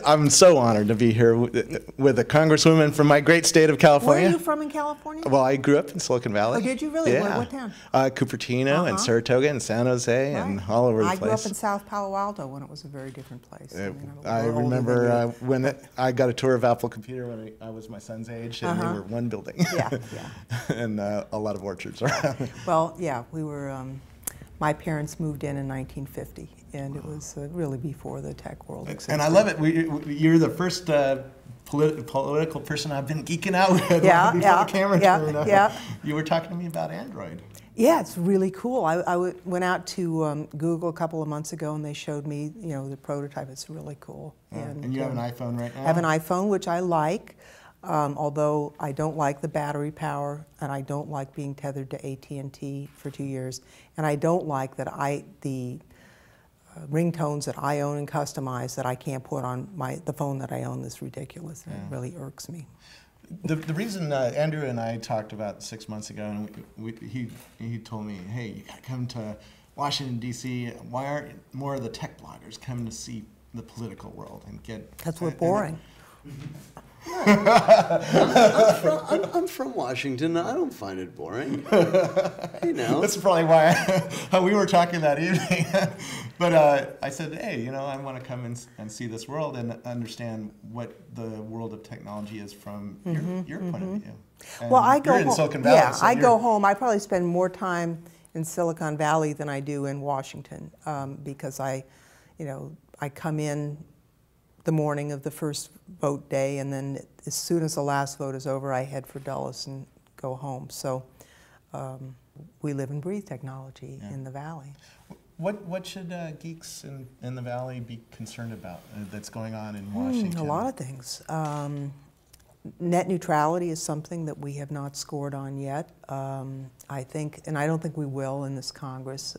I'm so honored to be here with a congresswoman from my great state of California. Where are you from in California? Well, I grew up in Silicon Valley. Oh, did you really? Yeah. What town? Cupertino and Saratoga and San Jose and all over the place. I grew up in South Palo Alto when it was a very different place. I remember when I got a tour of Apple Computer when I was my son's age, and we were one building. Yeah. And a lot of orchards around. Well, yeah, we were. My parents moved in 1950, and it was really before the tech world existed. And I love it. You're the first political person I've been geeking out with before the camera turned. You were talking to me about Android. Yeah, it's really cool. I went out to Google a couple of months ago, and they showed me, the prototype. It's really cool. And you have an iPhone right now? I have an iPhone, which I like. Although I don't like the battery power, and I don't like being tethered to AT&T for 2 years, and I don't like that the ringtones that I own and customize that I can't put on the phone that I own is ridiculous, and it really irks me. The reason Andrew and I talked about 6 months ago, and he told me, hey, you gotta come to Washington, D.C. Why aren't more of the tech bloggers coming to see the political world and get... Because we're boring. I'm from Washington. I don't find it boring. That's probably why we were talking that evening. But I said, hey, I want to come and see this world and understand what the world of technology is from your point of view. And well, I go in home. Silicon Valley. Yeah, so I go home. I probably spend more time in Silicon Valley than I do in Washington because I come in the morning of the first vote day, and then as soon as the last vote is over, I head for Dulles and go home. So we live and breathe technology in the Valley. What should geeks in the Valley be concerned about that's going on in Washington? A lot of things. Net neutrality is something that we have not scored on yet. I think, and I don't think we will in this Congress.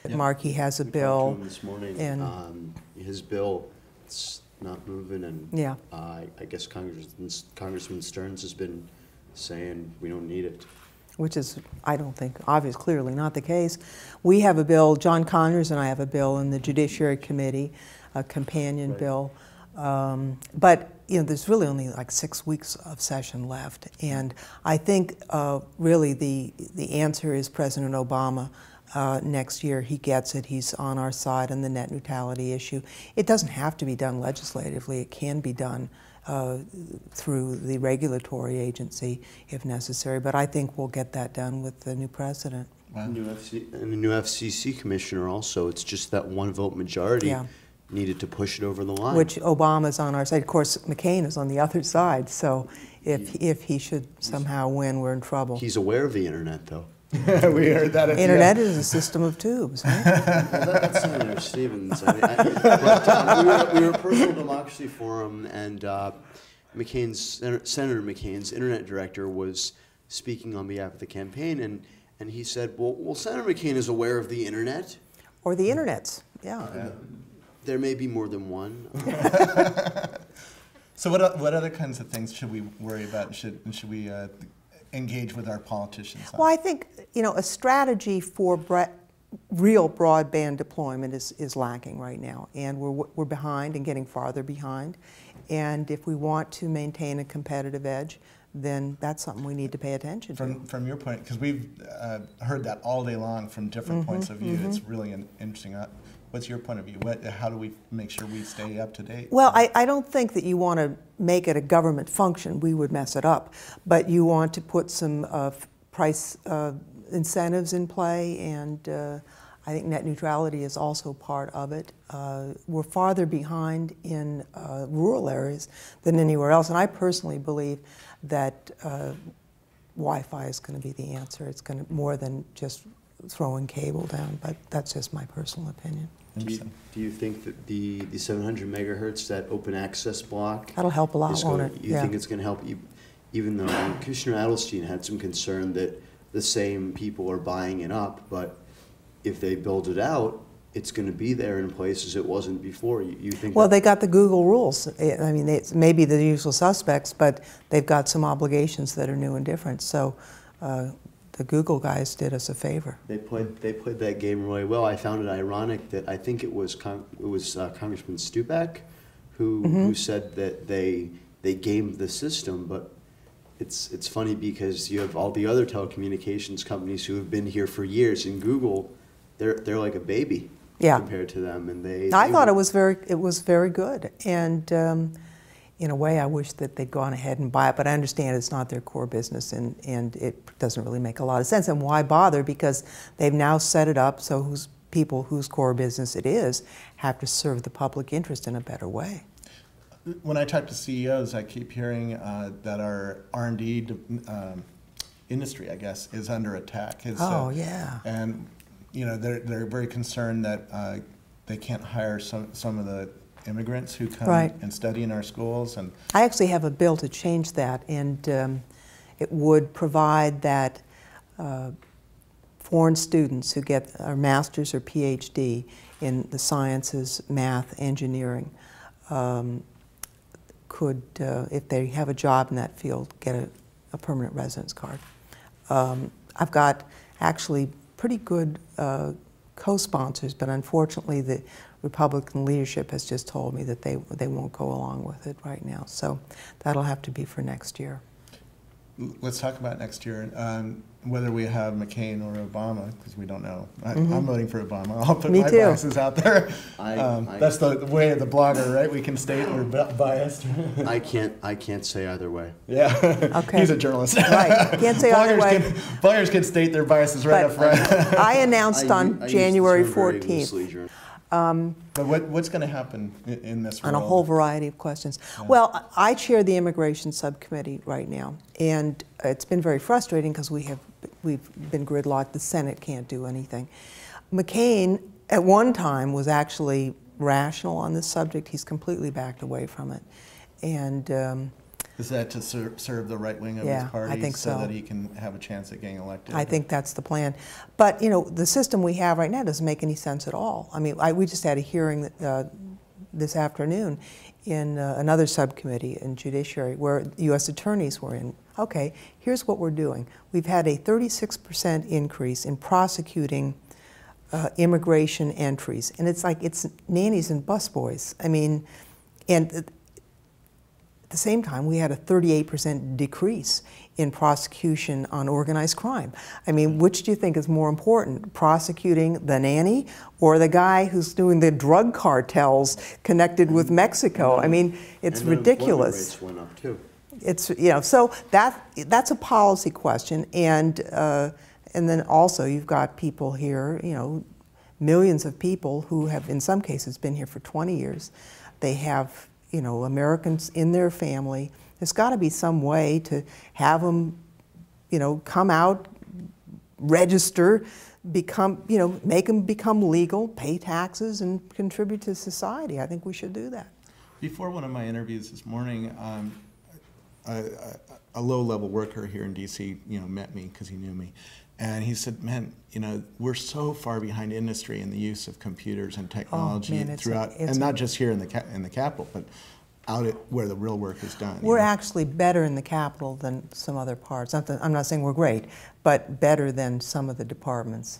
Markey has a bill. We talked to him this morning, and his bill, it's not moving, and I guess Congressman Stearns has been saying we don't need it. Which is, I don't think, clearly not the case. We have a bill, John Conyers and I have a bill in the Judiciary Committee, a companion bill. But there's really only like 6 weeks of session left, and I think really the answer is President Obama. Next year, he gets it. He's on our side on the net neutrality issue. It doesn't have to be done legislatively. It can be done through the regulatory agency if necessary. But I think we'll get that done with the new president. Wow. And the new FCC commissioner also. It's just that one vote majority needed to push it over the line. Which Obama's on our side. Of course, McCain is on the other side. So if he should somehow win, we're in trouble. He's aware of the internet, though. We heard that. Internet is a system of tubes. Right? Well, that's Senator Stevens. We were at Personal Democracy Forum, and Senator McCain's internet director was speaking on behalf of the campaign, and he said, well, Senator McCain is aware of the internet. Or the internets, There may be more than one. So what other kinds of things should we worry about? Should we engage with our politicians on? Well, I think a strategy for real broadband deployment is lacking right now, and we're behind and getting farther behind. And if we want to maintain a competitive edge, then that's something we need to pay attention to. From your point, because we've heard that all day long from different points of view. It's really interesting. What's your point of view? How do we make sure we stay up to date? Well, I don't think that you want to make it a government function. We would mess it up. But you want to put some price incentives in play, and I think net neutrality is also part of it. We're farther behind in rural areas than anywhere else, and I personally believe that Wi-Fi is going to be the answer. It's going to more than just throwing cable down, but that's just my personal opinion. Do you think that the 700 megahertz, that open access block, that'll help a lot, won't it? You think it's going to help, even though Commissioner Adelstein had some concern that the same people are buying it up, but if they build it out, it's going to be there in places it wasn't before. You think? Well, they got the Google rules. I mean, it's maybe the usual suspects, but they've got some obligations that are new and different. So the Google guys did us a favor. They played that game really well. I found it ironic that I think it was Congressman Stupak who said that they gamed the system, but it's funny because you have all the other telecommunications companies who have been here for years, and Google, they're like a baby compared to them, and I thought it was very good, and in a way I wish that they'd gone ahead and buy it, but I understand it's not their core business, and it doesn't really make a lot of sense. And why bother? Because they've now set it up so people whose core business it is have to serve the public interest in a better way. When I talk to CEOs, I keep hearing that our R&D industry, I guess, is under attack. Yeah. And they're very concerned that they can't hire some of the immigrants who come and study in our schools. And I actually have a bill to change that, and it would provide that foreign students who get a master's or PhD in the sciences, math, engineering, could, if they have a job in that field, get a permanent residence card. I've got actually pretty good co-sponsors, but unfortunately the Republican leadership has just told me that they won't go along with it right now. So that'll have to be for next year. Let's talk about next year, whether we have McCain or Obama, because we don't know. I'm voting for Obama. I'll put my biases out there. That's the way of the blogger, right? We can state we're biased. I can't say either way. Yeah. Okay. He's a journalist. Right. Can't say either way. Bloggers can state their biases right up front. I announced on January 14th. But what's going to happen in this world? On a whole variety of questions. Yeah. Well, I chair the immigration subcommittee right now, and it's been very frustrating because we've been gridlocked. The Senate can't do anything. McCain, at one time, was actually rational on this subject. He's completely backed away from it, and. Is that to serve the right wing of his party, I think so that he can have a chance at getting elected? I think that's the plan. But the system we have right now doesn't make any sense at all. I mean, we just had a hearing this afternoon in another subcommittee in Judiciary where U.S. attorneys were in. Okay, here's what we're doing. We've had a 36% increase in prosecuting immigration entries, and it's like it's nannies and busboys. I mean, and at the same time, we had a 38% decrease in prosecution on organized crime. I mean, which do you think is more important, prosecuting the nanny or the guy who's doing the drug cartels connected with Mexico? I mean, it's ridiculous. Rates went up too. It's so that's a policy question, and then also you've got people here, millions of people who have in some cases been here for 20 years. They have Americans in their family. There's got to be some way to have them, come out, register, become, make them become legal, pay taxes, and contribute to society. I think we should do that. Before one of my interviews this morning, a low-level worker here in D.C., met me because he knew me. And he said, man, we're so far behind industry in the use of computers and technology throughout, and not just here in the Capitol, but out where the real work is done. We're actually better in the Capitol than some other parts. I'm not saying we're great, but better than some of the departments.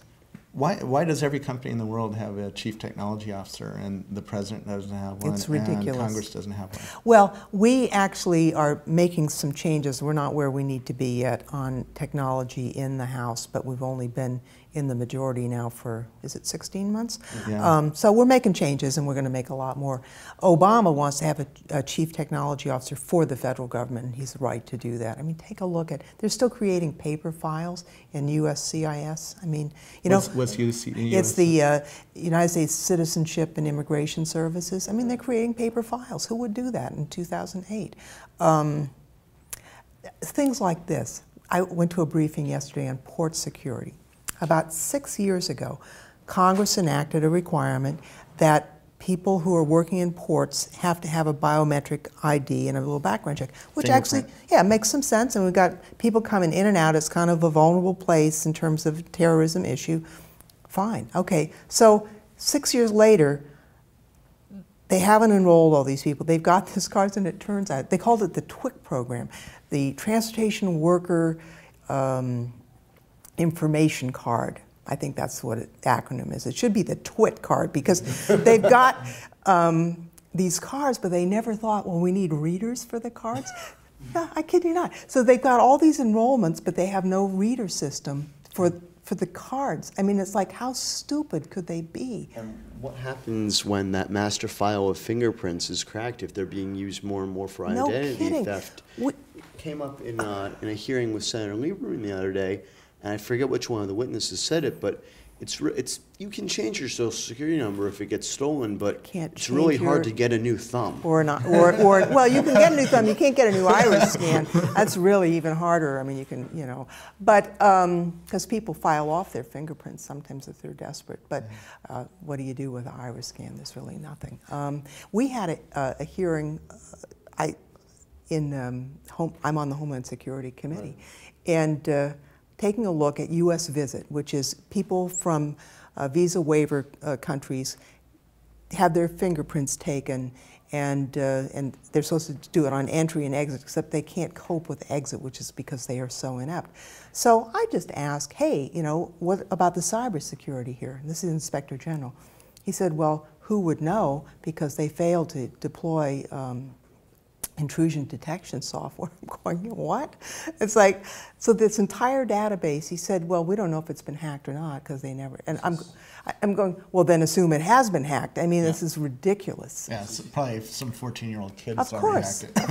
Why does every company in the world have a chief technology officer and the president doesn't have one? It's ridiculous. And Congress doesn't have one? Well, we actually are making some changes. We're not where we need to be yet on technology in the House, but we've only been in the majority now for, is it 16 months? Yeah. So we're making changes, and we're going to make a lot more. Obama wants to have a chief technology officer for the federal government, and he's right to do that. I mean, take a look at, they're still creating paper files in USCIS. I mean, you know, what's USCIS? it's the United States Citizenship and Immigration Services. I mean, they're creating paper files. Who would do that in 2008? Things like this. I went to a briefing yesterday on port security. About 6 years ago, Congress enacted a requirement that people who are working in ports have to have a biometric ID and a little background check, which actually, yeah, makes some sense. And we've got people coming in and out. It's kind of a vulnerable place in terms of terrorism issue. Fine, okay. So 6 years later, they haven't enrolled all these people. They've got these cards, and it turns out, they called it the TWIC program, the Transportation Worker Information Card. I think that's what the acronym is. It should be the TWIT card, because they've got these cards, but they never thought, well, we need readers for the cards. No, I kid you not. So they've got all these enrollments, but they have no reader system for the cards. I mean, it's like, how stupid could they be? And what happens when that master file of fingerprints is cracked if they're being used more and more for identity theft? It came up in a hearing with Senator Lieberman the other day, and I forget which one of the witnesses said it, but it's you can change your Social Security number if it gets stolen, but it's really hard to get a new thumb. Or well, you can get a new thumb. You can't get a new iris scan. That's really even harder. I mean, you can, you know, but because people file off their fingerprints sometimes if they're desperate. But what do you do with an iris scan? There's really nothing. We had a hearing. I'm on the Homeland Security Committee, and taking a look at U.S. visit, which is people from visa waiver countries have their fingerprints taken, and they're supposed to do it on entry and exit, except they can't cope with exit, which is because they are so inept. So I just asked, hey, you know, what about the cybersecurity here? And this is Inspector General. He said, well, who would know, because they failed to deploy intrusion detection software. I'm going, what? It's like, so this entire database, he said, well, we don't know if it's been hacked or not, because they never, and I'm going, well, then assume it has been hacked. I mean, this is ridiculous. Yeah, it's probably some 14-year-old kids of already course. hacked it.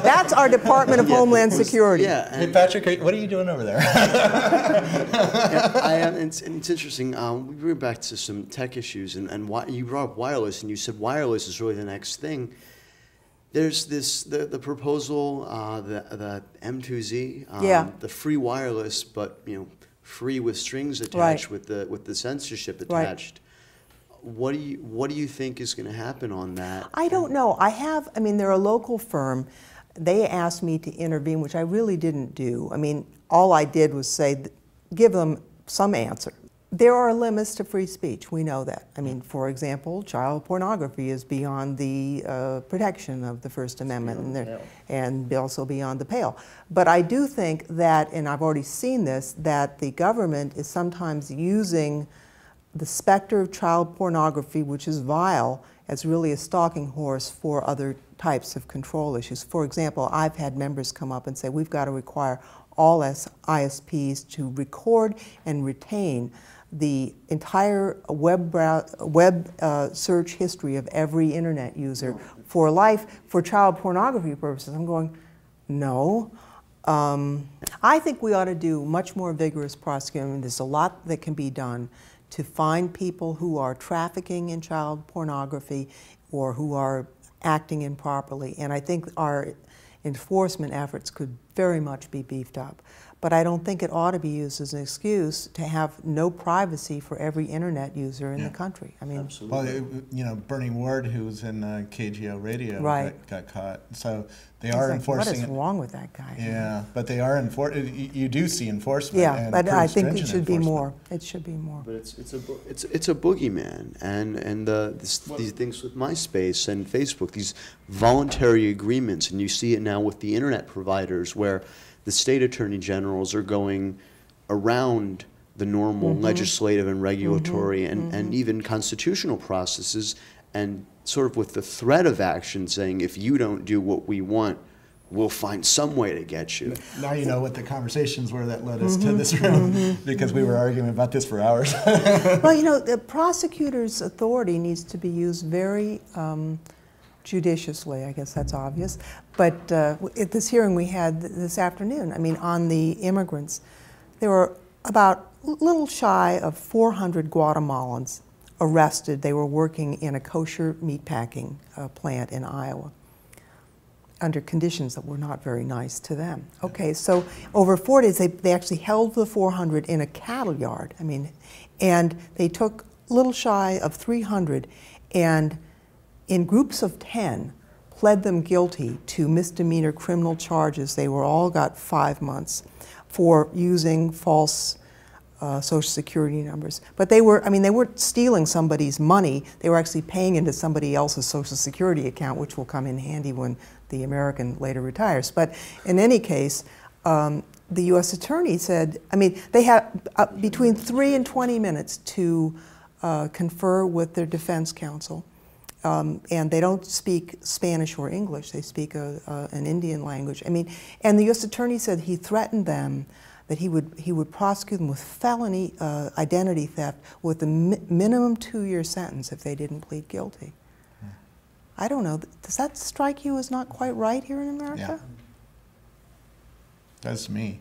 That's our Department of Homeland Security. Yeah. Hey, Patrick, what are you doing over there? It's interesting. We bring back to some tech issues, and you brought up wireless, and you said wireless is really the next thing. There's the proposal, the M2Z, the free wireless, but free with strings attached, with the censorship attached. What do you think is going to happen on that? I don't know. I mean, they're a local firm. They asked me to intervene, which I really didn't do. I mean, all I did was say, give them some answer. There are limits to free speech. We know that. I mean, for example, child pornography is beyond the protection of the First Amendment, and also beyond the pale. But I do think that, and I've already seen this, that the government is sometimes using the specter of child pornography, which is vile, as really a stalking horse for other types of control issues. For example, I've had members come up and say, we've got to require all ISPs to record and retain the entire web search history of every internet user for life, for child pornography purposes. I'm going, no. I think we ought to do much more vigorous prosecution. There's a lot that can be done to find people who are trafficking in child pornography or who are acting improperly. And I think our enforcement efforts could very much be beefed up. But I don't think it ought to be used as an excuse to have no privacy for every internet user in the country. I mean, absolutely. Well, Bernie Ward, who was in KGO Radio, got caught. So they are enforcing. What is wrong with that guy? Yeah, but they are enforcing. You do see enforcement. Yeah, but I think it should be more. It should be more. But it's a boogeyman, and these things with MySpace and Facebook, these voluntary agreements, and you see it now with the internet providers where the state attorney generals are going around the normal legislative and regulatory and even constitutional processes, and sort of with the threat of action saying, if you don't do what we want, we'll find some way to get you. Now you know what the conversations were that led us to this room, because we were arguing about this for hours. Well, you know, the prosecutor's authority needs to be used very judiciously. I guess that's obvious. But at this hearing we had this afternoon, I mean, on the immigrants, there were about a little shy of 400 Guatemalans arrested. They were working in a kosher meatpacking plant in Iowa under conditions that were not very nice to them. Okay, so over 4 days, they actually held the 400 in a cattle yard. I mean, and they took a little shy of 300 and in groups of 10 pled them guilty to misdemeanor criminal charges. They were all got 5 months for using false Social Security numbers. But they were, I mean, they weren't stealing somebody's money. They were actually paying into somebody else's Social Security account, which will come in handy when the American later retires. But in any case, the U.S. Attorney said, I mean, they had between 3 and 20 minutes to confer with their defense counsel. And they don't speak Spanish or English. They speak an Indian language. I mean, and the U.S. Attorney said he threatened them that he would prosecute them with felony identity theft with a minimum 2-year sentence if they didn't plead guilty. I don't know. Does that strike you as not quite right here in America? Yeah. Does to me.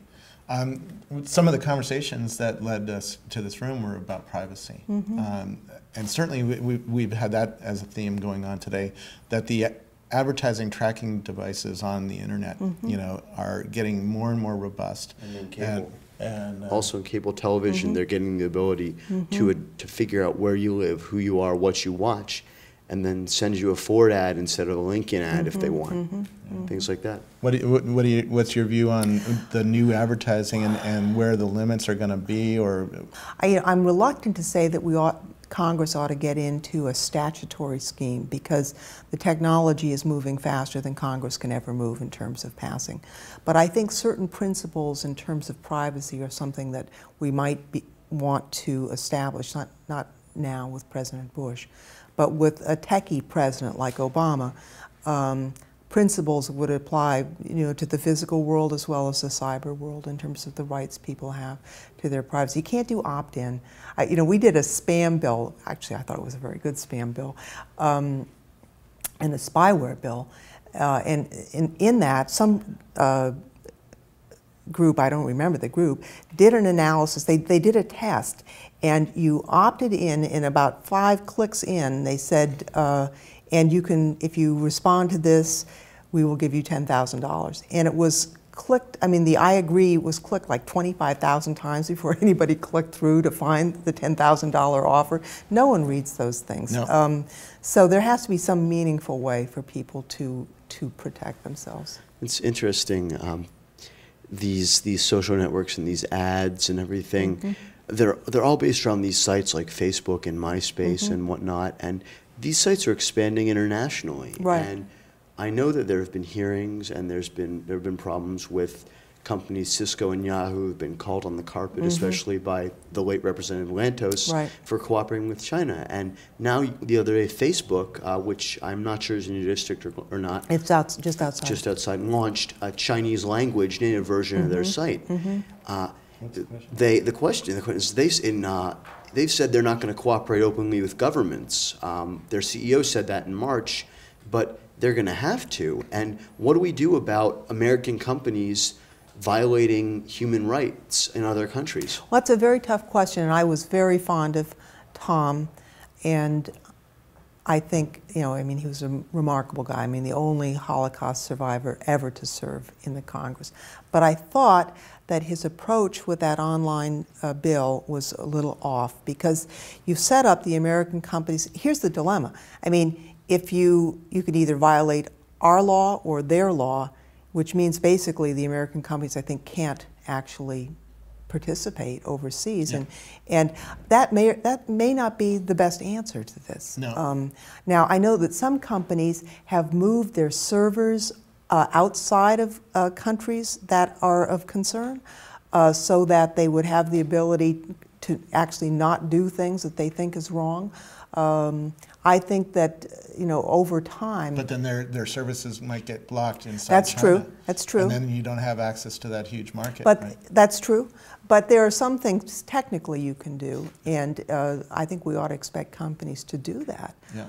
Some of the conversations that led us to this room were about privacy. And certainly we've had that as a theme going on today, that the advertising tracking devices on the internet, you know, are getting more and more robust. And then cable. And also in cable television, they're getting the ability to figure out where you live, who you are, what you watch, and then send you a forward ad instead of a LinkedIn ad if they want. Things like that. What's your view on the new advertising and where the limits are going to be? Or I'm reluctant to say that Congress ought to get into a statutory scheme because the technology is moving faster than Congress can ever move in terms of passing. But I think certain principles in terms of privacy are something that we might want to establish, not now with President Bush, but with a techie president like Obama. Principles would apply, you know, to the physical world as well as the cyber world in terms of the rights people have to their privacy. You can't do opt-in. You know, we did a spam bill. Actually, I thought it was a very good spam bill, and a spyware bill. And in that, some group, I don't remember the group, did an analysis. They did a test, and you opted in about 5 clicks in. They said, and you can, if you respond to this, we will give you $10,000. And it was clicked, I mean, the I agree was clicked like 25,000 times before anybody clicked through to find the $10,000 offer. No one reads those things. No. So there has to be some meaningful way for people to protect themselves. It's interesting, these social networks and these ads and everything, they're all based around these sites like Facebook and MySpace and whatnot, and these sites are expanding internationally. Right. And I know that there have been hearings and there have been problems with companies, Cisco and Yahoo have been called on the carpet, especially by the late Representative Lantos, for cooperating with China. And now the other day, Facebook, which I'm not sure is in your district or not, it's just outside. Just outside, launched a Chinese language native version of their site. The question is they've said they're not going to cooperate openly with governments. Their CEO said that in March, but they're going to have to. And what do we do about American companies violating human rights in other countries? Well, that's a very tough question, and I was very fond of Tom, and I think, you know, I mean, he was a remarkable guy. I mean, the only Holocaust survivor ever to serve in the Congress. But I thought that his approach with that online bill was a little off because you set up the American companies. Here's the dilemma. I mean, if you could either violate our law or their law, which means basically the American companies, I think, can't actually participate overseas, and that may not be the best answer to this. No. Now, I know that some companies have moved their servers outside of countries that are of concern, so that they would have the ability to actually not do things that they think is wrong. I think that, you know, over time. But then their services might get blocked inside That's China. true. That's true. And then you don't have access to that huge market. But right? that's true. But there are some things technically you can do, and I think we ought to expect companies to do that. Yeah.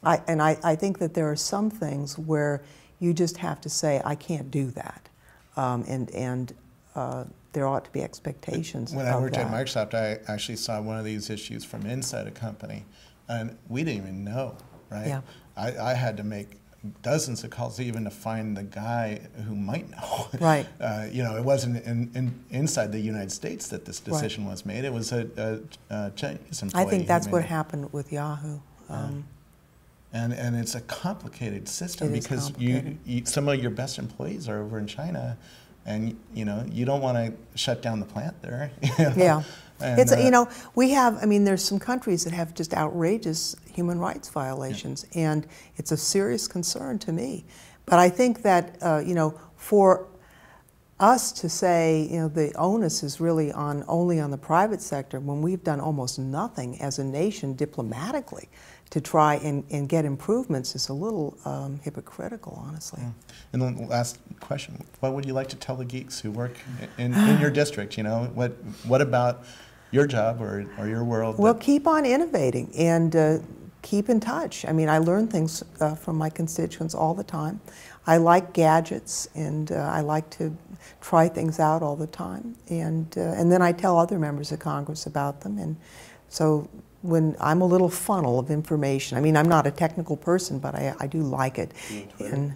I think that there are some things where you just have to say, I can't do that, and there ought to be expectations. When of I worked that. at Microsoft, I actually saw one of these issues from inside a company, and we didn't even know, right? Yeah. I had to make dozens of calls even to find the guy who might know. Right. You know, it wasn't inside the United States that this decision was made. It was a Chinese employee. I think that's who made what it. happened with Yahoo. And it's a complicated system It is because complicated. some of your best employees are over in China, and you know you don't want to shut down the plant there. You know? Yeah. And, It's, you know, we have, I mean, there's some countries that have just outrageous human rights violations, and it's a serious concern to me. But I think that, you know, for us to say, you know, the onus is really only on the private sector when we've done almost nothing as a nation diplomatically to try and get improvements is a little hypocritical, honestly. And then the last question, what would you like to tell the geeks who work in your district? You know, what about your job or your world? Well, keep on innovating and keep in touch. I mean, I learn things from my constituents all the time. I like gadgets, and I like to try things out all the time. And then I tell other members of Congress about them. And so when I'm a little funnel of information, I mean, I'm not a technical person, but I do like it. And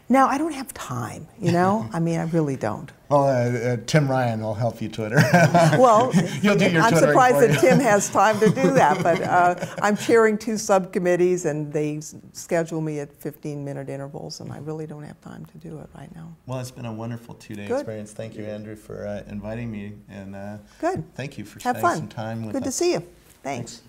now, I don't have time, you know? I mean, I really don't. Well, Tim Ryan will help you Twitter. Well, You'll do your I'm Twittering surprised for that you. Tim has time to do that, but I'm chairing 2 subcommittees, and they schedule me at 15-minute intervals, and I really don't have time to do it right now. Well, it's been a wonderful 2-day Good. experience. Thank you, Andrew, for inviting me, and Good. thank you for Have spending fun. some time with us. Good to see you. Thanks.